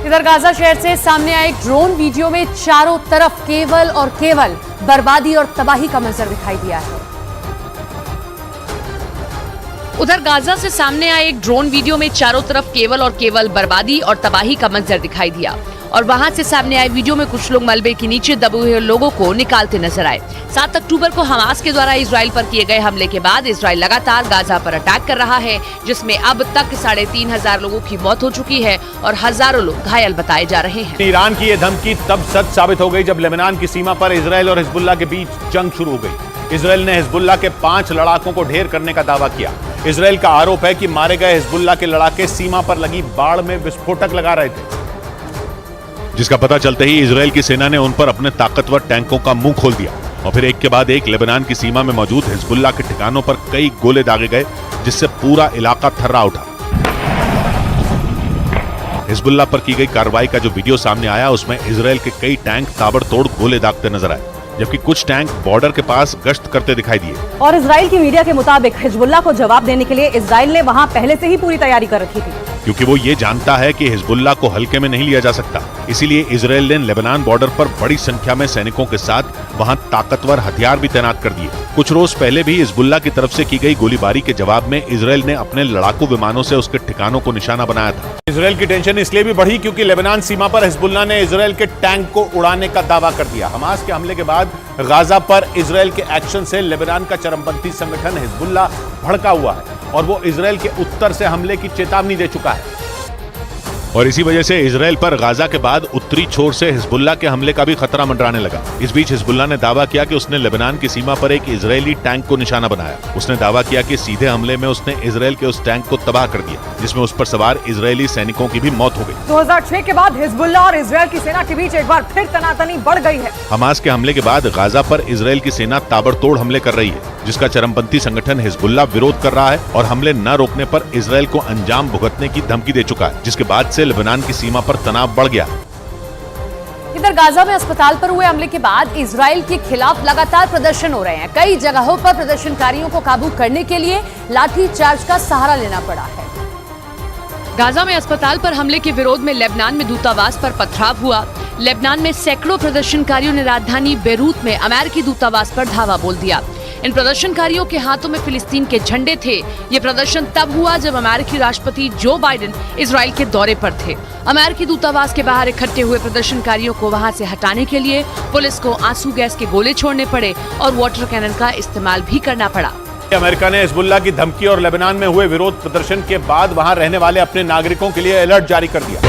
इधर गाजा शहर से सामने आए ड्रोन वीडियो में चारों तरफ केवल और केवल बर्बादी और तबाही का मंजर दिखाई दिया है। उधर गाजा से सामने आए एक ड्रोन वीडियो में चारों तरफ केवल और केवल बर्बादी और तबाही का मंजर दिखाई दिया और वहां से सामने आए वीडियो में कुछ लोग मलबे के नीचे दबे हुए लोगों को निकालते नजर आए। 7 अक्टूबर को हमास के द्वारा इजराइल पर किए गए हमले के बाद इजराइल लगातार गाजा पर अटैक कर रहा है, जिसमें अब तक 3,500 लोगों की मौत हो चुकी है और हजारों लोग घायल बताए जा रहे हैं। ईरान की ये धमकी तब सच साबित हो गई जब लेबनान की सीमा पर इजराइल और हिजबुल्लाह के बीच जंग शुरू हो गई। इजराइल ने हिजबुल्लाह के 5 लड़ाकों को ढेर करने का दावा किया। इजराइल का आरोप है कि मारे गए हिजबुल्लाह के लड़ाके सीमा पर लगी बाड़ में विस्फोटक लगा रहे थे, जिसका पता चलते ही इजराइल की सेना ने उन पर अपने ताकतवर टैंकों का मुंह खोल दिया और फिर एक के बाद एक लेबनान की सीमा में मौजूद हिजबुल्लाह के ठिकानों पर कई गोले दागे गए, जिससे पूरा इलाका थर्रा उठा। हिजबुल्लाह पर की गई कार्रवाई का जो वीडियो सामने आया उसमें इजराइल के कई टैंक ताबड़तोड़ गोले दागते नजर आए, जबकि कुछ टैंक बॉर्डर के पास गश्त करते दिखाई दिए। और इजराइल की मीडिया के मुताबिक हिजबुल्लाह को जवाब देने के लिए इजराइल ने वहां पहले से ही पूरी तैयारी कर रखी थी, क्योंकि वो ये जानता है कि हिजबुल्लाह को हल्के में नहीं लिया जा सकता। इसीलिए इजराइल ने लेबनान बॉर्डर पर बड़ी संख्या में सैनिकों के साथ वहां ताकतवर हथियार भी तैनात कर दिए। कुछ रोज पहले भी हिजबुल्लाह की तरफ से की गई गोलीबारी के जवाब में इजराइल ने अपने लड़ाकू विमानों से उसके ठिकानों को निशाना बनाया था। इजराइल की टेंशन इसलिए भी बढ़ी क्योंकि लेबनान सीमा पर हिजबुल्लाह ने इजराइल के टैंक को उड़ाने का दावा कर दिया। हमास के हमले के बाद गाजा पर इजराइल के एक्शन से लेबनान का चरमपंथी संगठन हिजबुल्लाह भड़का हुआ है और वो इजराइल के उत्तर से हमले की चेतावनी दे चुका है। और इसी वजह से इजराइल पर गाजा के बाद उत्तरी छोर से हिजबुल्लाह के हमले का भी खतरा मंडराने लगा। इस बीच हिजबुल्लाह ने दावा किया कि उसने लेबनान की सीमा पर एक इजरायली टैंक को निशाना बनाया। उसने दावा किया कि सीधे हमले में उसने इजराइल के उस टैंक को तबाह कर दिया, जिसमें उस पर सवार इजरायली सैनिकों की भी मौत हो गई। 2006 के बाद हिजबुल्लाह और इजराइल की सेना के बीच एक बार फिर तनातनी बढ़ गई है। हमास के हमले के बाद गाजा पर इजराइल की सेना ताबड़तोड़ हमले कर रही है, जिसका चरमपंथी संगठन हिजबुल्लाह विरोध कर रहा है और हमले न रोकने पर इजराइल को अंजाम भुगतने की धमकी दे चुका है, जिसके बाद से लेबनान की सीमा पर तनाव बढ़ गया। इधर गाजा में अस्पताल पर हुए हमले के बाद इजराइल के खिलाफ लगातार प्रदर्शन हो रहे हैं। कई जगहों पर प्रदर्शनकारियों को काबू करने के लिए लाठीचार्ज का सहारा लेना पड़ा है। गाजा में अस्पताल पर हमले के विरोध में लेबनान में दूतावास पर पथराव हुआ। लेबनान में सैकड़ों प्रदर्शनकारियों ने राजधानी बेरूत में अमेरिकी दूतावास पर धावा बोल दिया। इन प्रदर्शनकारियों के हाथों में फिलिस्तीन के झंडे थे। ये प्रदर्शन तब हुआ जब अमेरिकी राष्ट्रपति जो बाइडेन इजराइल के दौरे पर थे। अमेरिकी दूतावास के बाहर इकट्ठे हुए प्रदर्शनकारियों को वहां से हटाने के लिए पुलिस को आंसू गैस के गोले छोड़ने पड़े और वाटर कैनन का इस्तेमाल भी करना पड़ा। अमेरिका ने हिजबुल्लाह की धमकी और लेबनान में हुए विरोध प्रदर्शन के बाद वहां रहने वाले अपने नागरिकों के लिए अलर्ट जारी कर दिया।